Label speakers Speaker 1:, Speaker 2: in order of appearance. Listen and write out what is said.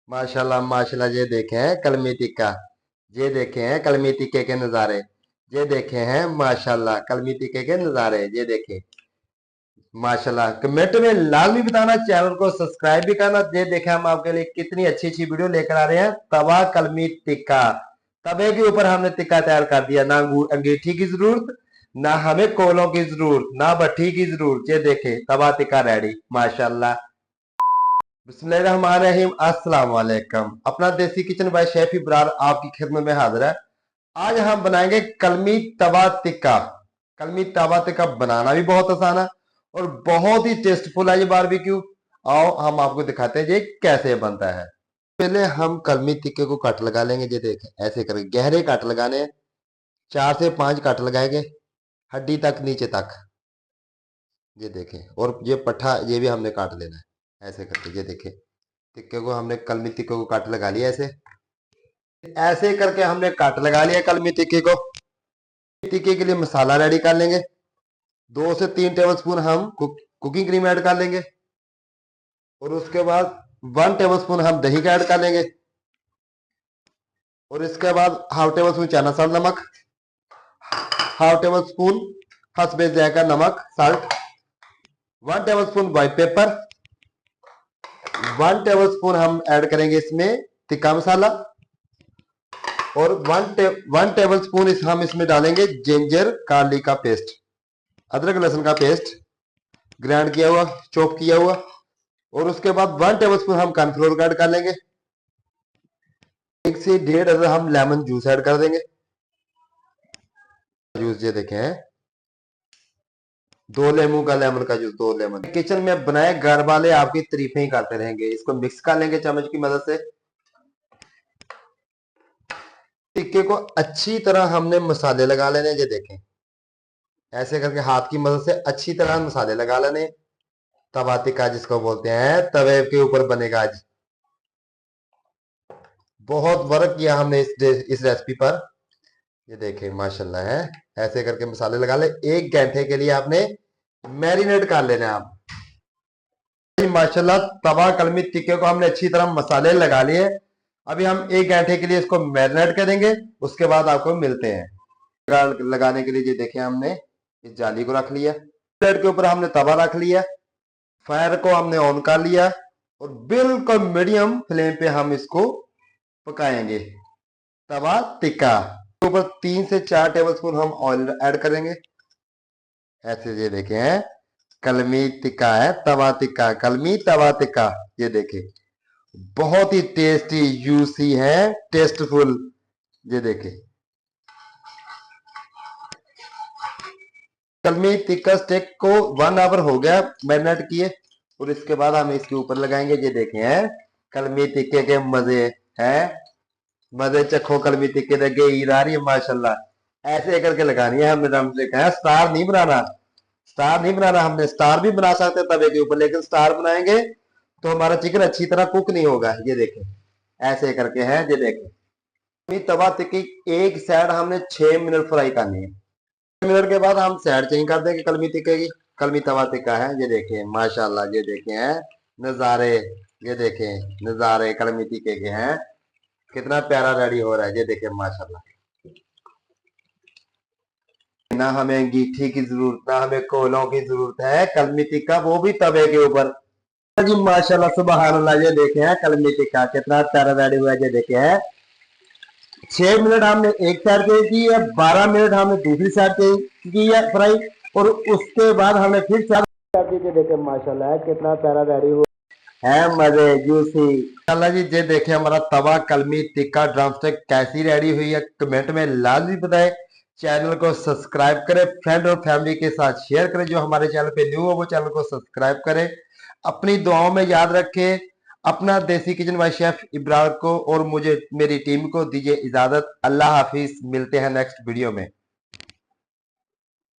Speaker 1: माशाल्लाह माशाल्लाह। ये देखे हैं कलमी टिक्का, ये देखे हैं कलमी टिक्के के नज़ारे, ये देखे हैं माशाल्लाह कलमी टिक्के के नज़ारे। ये देखे माशाल्लाह। कमेंट में लाजमी बताना, चैनल को सब्सक्राइब भी करना। ये देखे हम आपके लिए कितनी अच्छी अच्छी वीडियो लेकर आ रहे हैं। तवा कलमी टिक्का, तवे के ऊपर हमने टिक्का तैयार कर दिया। ना अंगीठी की जरूरत, ना हमें कोलों की जरूरत, ना भट्टी की जरूरत। ये देखे तवा टिक्का रेडी माशाल्लाह। बिस्मिल्लाहिर्रहमानिर्रहीम, अस्सलाम वालेकुम। अपना देसी किचन बाय शेफ इब्रार आपकी खिदमत में हाजिर है। आज हम बनाएंगे कलमी तवा टिक्का। कलमी तवा टिक्का बनाना भी बहुत आसान है और बहुत ही टेस्टफुल है ये बारबेक्यू। आओ हम आपको दिखाते हैं ये कैसे बनता है। पहले हम कलमी टिक्के को कट लगा लेंगे। ये देखें ऐसे करके गहरे कट लगाने हैं, 4 से 5 कट लगाएंगे हड्डी तक नीचे तक। ये देखें, और ये पट्ठा ये भी हमने काट लेना है ऐसे करके। ये देखें टिक्के को हमने कलमी टिक्के को काट लगा लिया। ऐसे ऐसे करके हमने काट लगा लिया कलमी टिक्के को। टिक्के के लिए मसाला रेडी कर लेंगे। 2 से 3 टेबलस्पून हम कुकिंग क्रीम ऐड कर लेंगे और उसके बाद 1 टेबलस्पून हम दही का ऐड कर लेंगे और इसके बाद हाफ टेबल स्पून चना साल नमक, हाफ टेबल स्पून हसबे जायका नमक salt, 1 tablespoon white paper, 1 tablespoon हम ऐड करेंगे इसमें टिक्का मसाला और 1 टेबलस्पून हम इसमें डालेंगे जिंजर गार्लिक का पेस्ट, अदरक लहसुन का पेस्ट ग्राइंड किया हुआ, चॉप किया हुआ। और उसके बाद 1 टेबलस्पून हम कॉर्नफ्लोर का ऐड कर लेंगे। 1 से 1.5 अदर हम लेमन जूस ऐड कर देंगे। जूस ये देखें है 2 लेमन का, लेमन का जूस 2 लेमन। किचन में बनाए घर वाले आपकी तारीफें ही करते रहेंगे। इसको मिक्स कर लेंगे चम्मच की मदद से। टिक्के को अच्छी तरह हमने मसाले लगा लेने। ये देखें ऐसे करके हाथ की मदद से अच्छी तरह मसाले लगा लेने। तवा टिक्का जिसको बोलते हैं, तवे के ऊपर बनेगा। आज बहुत वर्क किया हमने इस रेसिपी पर। ये देखें माशाल्लाह है, ऐसे करके मसाले लगा ले। 1 घंटे के लिए आपने मैरिनेट कर लेना। आप माशाल्लाह तवा कलमी टिक्के को हमने अच्छी तरह मसाले लगा लिए। अभी हम 1 घंटे के लिए इसको मैरिनेट करेंगे, उसके बाद आपको मिलते हैं। लगाने के लिए ये देखें हमने इस जाली को रख लिया, प्लेट के ऊपर हमने तवा रख लिया, फायर को हमने ऑन कर लिया और बिल्कुल मीडियम फ्लेम पे हम इसको पकाएंगे। तवा टिक्का ऊपर 3 से 4 टेबलस्पून हम ऑयल ऐड करेंगे। ऐसे ये देखें है कलमी टिक्का है, तवा टिक्का, कलमी तवा टिक्का। ये देखें बहुत ही टेस्टी जूसी है, टेस्टफुल। ये देखें कलमी टिक्का स्टेक को 1 आवर हो गया मैरिनेट किए और इसके बाद हम इसके ऊपर लगाएंगे। ये देखें है कलमी टिक्के के मजे हैं, मजे चखो कलमी टिक्के दे ईद आ रही है माशाल्लाह। ऐसे करके लगानी है हमने। हम देखा है स्टार नहीं बनाना, स्टार नहीं बनाना। हमने स्टार भी बना सकते तवे के ऊपर, लेकिन स्टार बनाएंगे तो हमारा चिकन अच्छी तरह कुक नहीं होगा। ये देखें ऐसे करके है। ये देखें तवा टिक्की एक साइड हमने 6 मिनट फ्राई करनी है। 6 मिनट के बाद हम साइड चेंज कर देंगे कलमी टिक्के की। कलमी तवा टिक्का है। ये देखें माशाल्लाह। ये देखें है नजारे, ये देखें नजारे कलमी टिक्के के हैं, कितना प्यारा रेडी हो रहा है। ये देखें माशाल्लाह। ना हमें अंगीठी की जरूरत, ना हमें कोलों की जरूरत है। कलमी टिक्का वो भी तवे के ऊपर। जी माशाल्लाह सुभान अल्लाह। ये देखे हैं कलमी टिक्का कितना प्यारा रेडी हुआ है। ये देखे हैं 6 मिनट हमने एक साइड पे की है, 12 मिनट हमने दूसरी साइड पे की है फ्राई और उसके बाद हमने फिर साइड पे देखे माशाल्लाह कितना प्यारा रेडी हुआ है, मजे जूसी। माशाल्लाह जी ये देखे हमारा तवा कलमी टिक्का ड्रमस्टिक कैसी रेडी हुई है, कमेंट में लाजमी बताएं। चैनल को सब्सक्राइब करें, फ्रेंड और फैमिली के साथ शेयर करें। जो हमारे चैनल पे न्यू हो वो चैनल को सब्सक्राइब करें। अपनी दुआओं में याद रखें। अपना देसी किचन बाय शेफ इब्रार को और मुझे, मेरी टीम को दीजिए इजाजत। अल्लाह हाफिज, मिलते हैं नेक्स्ट वीडियो में।